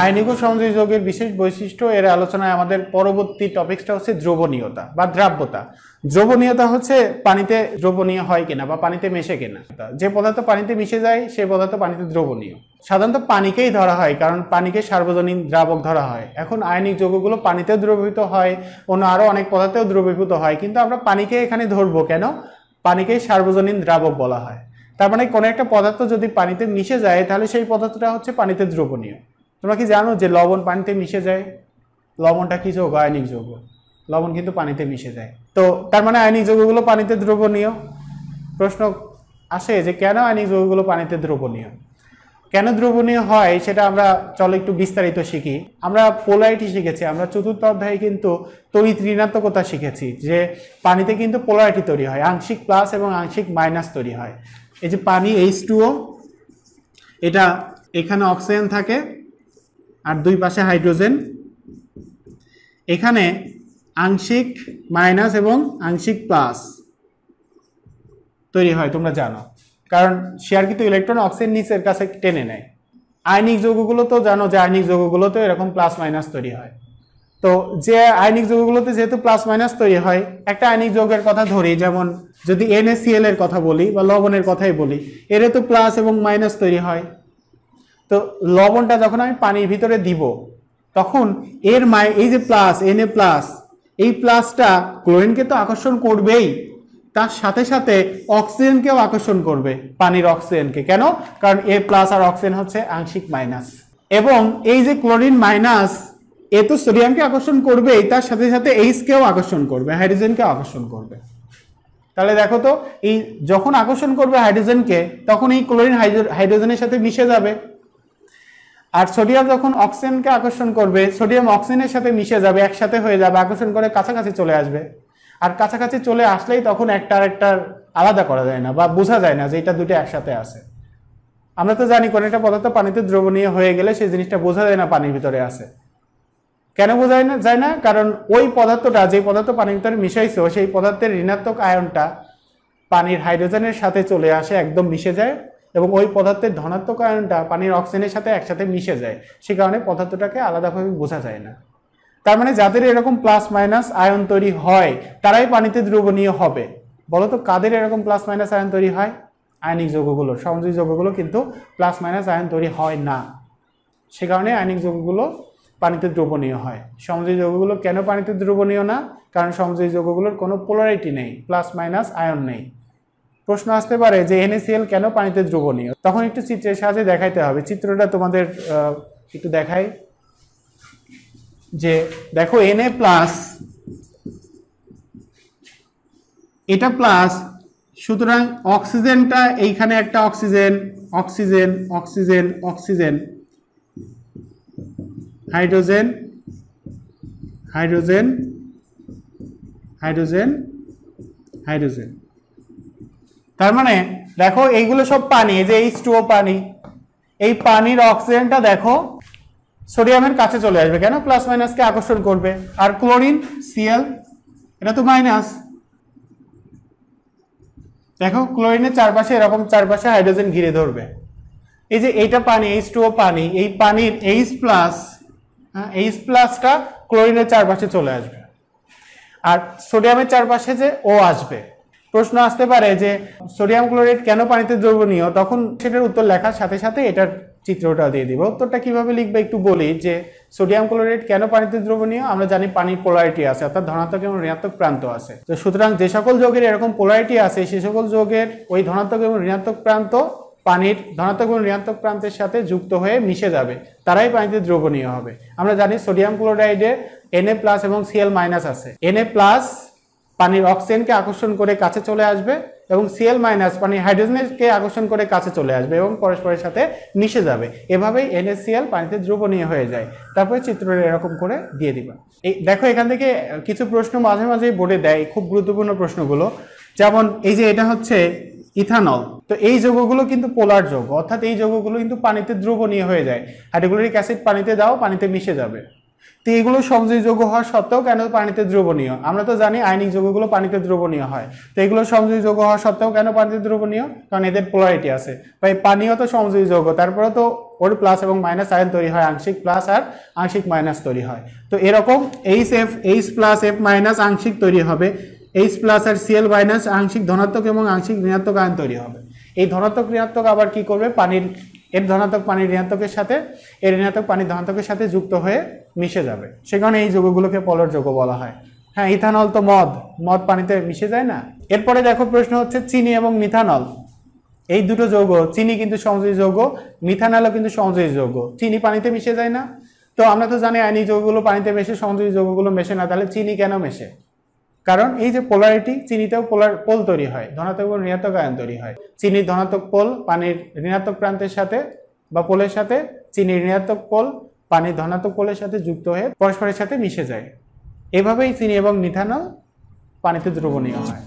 Ionic ও সমযোজী যৌগের বিশেষ বৈশিষ্ট্য এর আলোচনায় আমাদের পরবর্তী টপিকসটা হচ্ছে দ্রবণীয়তা বা দ্রাব্যতা। দ্রবণীয়তা হচ্ছে পানিতে দ্রবণীয় হয় কিনা বা পানিতে মেশে কিনা। যে পদার্থ পানিতে মিশে যায় সেই পদার্থ পানিতে দ্রবণীয়। সাধারণত পানিকেই ধরা হয়, কারণ পানিকে সার্বজনীন দ্রাবক ধরা হয়। এখন আয়নিক যৌগগুলো পানিতেও দ্রবীভূত হয়, অন্য আরো অনেক পদার্থেও দ্রবীভূত হয়, কিন্তু আমরা পানিকে এখানে ধরবো কেন? পানিকেই সার্বজনীন দ্রাবক বলা হয়। তার মানে কোনো একটা পদার্থ যদি পানিতে মিশে যায় তাহলে সেই পদার্থটা হচ্ছে পানিতে দ্রবণীয়। তোমরা কি জানো যে লবণ পানিতে মিশে যায়? লবণটা কি যৌগ? আয়নিক যৌগ। লবণ কিন্তু পানিতে মিশে যায়। তো তার মানে আয়নিক যৌগগুলো পানিতে দ্রবণীয়। প্রশ্ন আসে যে কেন আয়নিক যৌগগুলো পানিতে দ্রবণীয়? কেন দ্রবণীয় হয় সেটা আমরা চলো একটু বিস্তারিত শিখি। আমরা পোলারিটি শিখেছি, আমরা চতুর্থ অধ্যায়ে কিন্তু তড়িৎ ঋণাত্মকতা শিখেছি যে পানিতে কিন্তু পোলারিটি তৈরি হয়, আংশিক প্লাস এবং আংশিক মাইনাস তৈরি হয়। এই যে পানি H2O, এটা এখানে অক্সিজেন থাকে আর দুই পাশে হাইড্রোজেন। এখানে আংশিক মাইনাস এবং আংশিক প্লাস তৈরি হয়, তোমরা জানো, কারণ শেয়ারকৃত ইলেকট্রন অক্সিজেন নিচের কাছে টেনে নেয়। আয়নিক যৌগগুলো তো জানো যে আয়নিক যৌগগুলোতে এরকম প্লাস মাইনাস তৈরি হয়। তো যে আয়নিক যৌগগুলোতে যেহেতু প্লাস মাইনাস তৈরি হয়, একটা আয়নিক যৌগের কথা ধরি, যেমন যদি NaCl এর কথা বলি বা লবণের কথাই বলি, এর তো প্লাস এবং মাইনাস তৈরি হয়। তো লবণটা যখন আমি পানির ভিতরে দিব তখন এর এই যে প্লাস Na প্লাস, এই প্লাসটা ক্লোরিনকে তো আকর্ষণ করবেই, তার সাথে সাথে অক্সিজেনকেও আকর্ষণ করবে, পানির অক্সিজেনকে। কেন? কারণ A প্লাস আর অক্সিজেন হচ্ছে আংশিক মাইনাস। এবং এই যে ক্লোরিন মাইনাস, এ তো সোডিয়ামকে আকর্ষণ করবেই, তার সাথে সাথে H-কেও আকর্ষণ করবে, হাইড্রোজেনকেও আকর্ষণ করবে। তাহলে দেখো তো, এই যখন আকর্ষণ করবে হাইড্রোজেনকে তখন এই ক্লোরিন হাইড্রোজেনের সাথে মিশে যাবে। আর সোডিয়াম যখন অক্সিজেনকে আকর্ষণ করবে, সোডিয়াম অক্সিজেনের সাথে মিশে যাবে, একসাথে হয়ে যাবে, আকর্ষণ করে কাছাকাছি চলে আসবে। আর কাছাকাছি চলে আসলেই তখন একটা আরেকটার আলাদা করা যায় না বা বোঝা যায় না যে এটা দুটো একসাথে আছে। আমরা তো জানি কোন একটা পদার্থ পানিতে দ্রবণীয় হয়ে গেলে সেই জিনিসটা বোঝা যায় না পানির ভিতরে আছে। কেন বোঝা যায় না? কারণ ওই পদার্থটা, যে পদার্থ পানির ভিতরে মিশাইছে, সেই পদার্থের ঋণাত্মক আয়নটা পানির হাইড্রোজেনের সাথে চলে আসে, একদম মিশে যায়, এবং ওই পদার্থের ধনাত্মক আয়নটা পানির অক্সিজেনের সাথে একসাথে মিশে যায়। সে কারণে পদার্থটাকে আলাদাভাবে বোঝা যায় না। তার মানে যাদের এরকম প্লাস মাইনাস আয়ন তৈরি হয় তারাই পানিতে দ্রবণীয় হবে। বলতো কাদের এরকম প্লাস মাইনাস আয়ন তৈরি হয়? আয়নিক যৌগগুলো, সমযোজী যৌগগুলো কিন্তু প্লাস মাইনাস আয়ন তৈরি হয় না। সে কারণে আয়নিক যৌগগুলো পানিতে দ্রবণীয় হয়। সমযোজী যৌগগুলো কেন পানিতে দ্রবণীয় না? কারণ সমযোজী যৌগগুলোর কোনো পোলারিটি নেই, প্লাস মাইনাস আয়ন নেই। প্রশ্ন আসতে পারে যে NaCl কেন পানিতে দ্রবণীয়? তখন একটু চিত্রের সাহায্যে দেখাইতে হবে। চিত্রটা তোমাদের একটু দেখাই। যে দেখো Na প্লাস, এটা প্লাস, সুতরাং অক্সিজেনটা এইখানে একটা oxygen, oxygen, oxygen, oxygen, hydrogen, hydrogen, hydrogen, hydrogen. তার মানে দেখো এইগুলো সব পানি, এই যে H2O পানি, এই পানির অক্সিজেনটা দেখো সোডিয়ামের কাছে চলে আসবে। কেন? প্লাস মাইনাসকে আকর্ষণ করবে। আর ক্লোরিন Cl, এটা তো মাইনাস। দেখো ক্লোরিনের চারপাশে এরকম চারপাশে হাইড্রোজেন ঘিরে ধরবে। এই যে এইটা পানি, H2O পানি, এই পানির H প্লাস, H প্লাসটা ক্লোরিনের চারপাশে চলে আসবে, আর সোডিয়ামের চারপাশে যে O আসবে। প্রশ্ন আসতে পারে যে সোডিয়াম ক্লোরাইড কেন পানিতে দ্রবণীয়? তখন সেটার উত্তর লেখার সাথে সাথে এটার চিত্রটা দিয়ে দিব। উত্তরটা কিভাবে লিখবে একটু বলি। যে সোডিয়াম ক্লোরাইড কেন পানিতে দ্রবণীয়? আমরা জানি পানির পোলারিটি আছে, অর্থাৎ ধনাত্মক এবং ঋণাত্মক প্রান্ত আছে। তো সুতরাং যে সকল যৌগের এরকম পোলারিটি আছে, সে সকল যৌগের ওই ধনাত্মক এবং ঋণাত্মক প্রান্ত পানির ধনাত্মক এবং ঋণাত্মক প্রান্তের সাথে যুক্ত হয়ে মিশে যাবে, তারাই পানিতে দ্রবণীয় হবে। আমরা জানি সোডিয়াম ক্লোরাইডে Na প্লাস এবং Cl মাইনাস আছে। Na প্লাস পানির অক্সিজেনকে আকর্ষণ করে কাছে চলে আসবে এবং Cl মাইনাস পানির হাইড্রোজেনকে আকর্ষণ করে কাছে চলে আসবে এবং পরস্পরের সাথে মিশে যাবে। এভাবেই NaCl পানিতে দ্রবণীয় হয়ে যায়। তারপরে চিত্রটা এরকম করে দিয়ে দিবা। এই দেখো এখান থেকে কিছু প্রশ্ন মাঝে মাঝেই বোর্ডে দেয়, খুব গুরুত্বপূর্ণ প্রশ্নগুলো। যেমন এই যে এটা হচ্ছে ইথানল। তো এই যৌগগুলো কিন্তু পোলার যৌগ, অর্থাৎ এই যৌগগুলো কিন্তু পানিতে দ্রবণীয় হয়ে যায়। হাইড্রোক্লোরিক অ্যাসিড পানিতে দাও, পানিতে মিশে যাবে। তো এগুলো সমযোজী যৌগ হওয়া সত্ত্বেও কেন পানিতে দ্রবণীয়? আমরা তো জানি আয়নিক যৌগগুলো পানিতে দ্রবণীয় হয়, তো এগুলো সমযোজী যৌগ হওয়া সত্ত্বেও কেন পানিতে দ্রবণীয়? কারণ এদের পোলারিটি আছে। ভাই পানিও তো সমযোজী যৌগ, তারপরে তো ওর প্লাস এবং মাইনাস আয়ন তৈরি হয়, আংশিক প্লাস আর আংশিক মাইনাস তৈরি হয়। তো এরকম এইচ প্লাস এফ মাইনাস আংশিক তৈরি হবে, এইচ প্লাস আর সিএল মাইনাস আংশিক ধনাত্মক এবং আংশিক ঋণাত্মক আয়ন তৈরি হবে। এই ধনাত্মক ঋণাত্মক আবার কি করবে? পানির এর ধনাত্মক পানির ঋণাত্মকের সাথে এর ঋণাত্মক পানির ধনাত্মকের সাথে যুক্ত হয়ে মিশে যাবে, সে কারণে এই যৌগগুলোকে পোলার যৌগ বলা হয়। হ্যাঁ, ইথানল তো মদ পানিতে মিশে যায় না। এরপরে দেখো প্রশ্ন হচ্ছে চিনি এবং মিথানল, এই দুটো যৌগ, চিনি কিন্তু সমযোজী যৌগ, মিথানলও কিন্তু সমযোজী যৌগ। চিনি পানিতে মিশে যায় না, তো আমরা তো জানি আয়নিক যৌগগুলো পানিতে মেশে, সমযোজী যৌগগুলো মেশে না, তাহলে চিনি কেন মেশে? কারণ এই যে পোলারিটি, চিনিতেও পোল তৈরি হয়, ধনাত্মক এবং ঋণাত্মক আয়ন তৈরি হয়। চিনির ধনাত্মক পোল পানির ঋণাত্মক প্রান্তের সাথে বা পোলের সাথে, চিনির ঋণাত্মক পোল পানির ধনাত্মক পোলের সাথে যুক্ত হয়ে পরস্পরের সাথে মিশে যায়। এভাবেই চিনি এবং মিথানল পানিতে দ্রবণীয় হয়।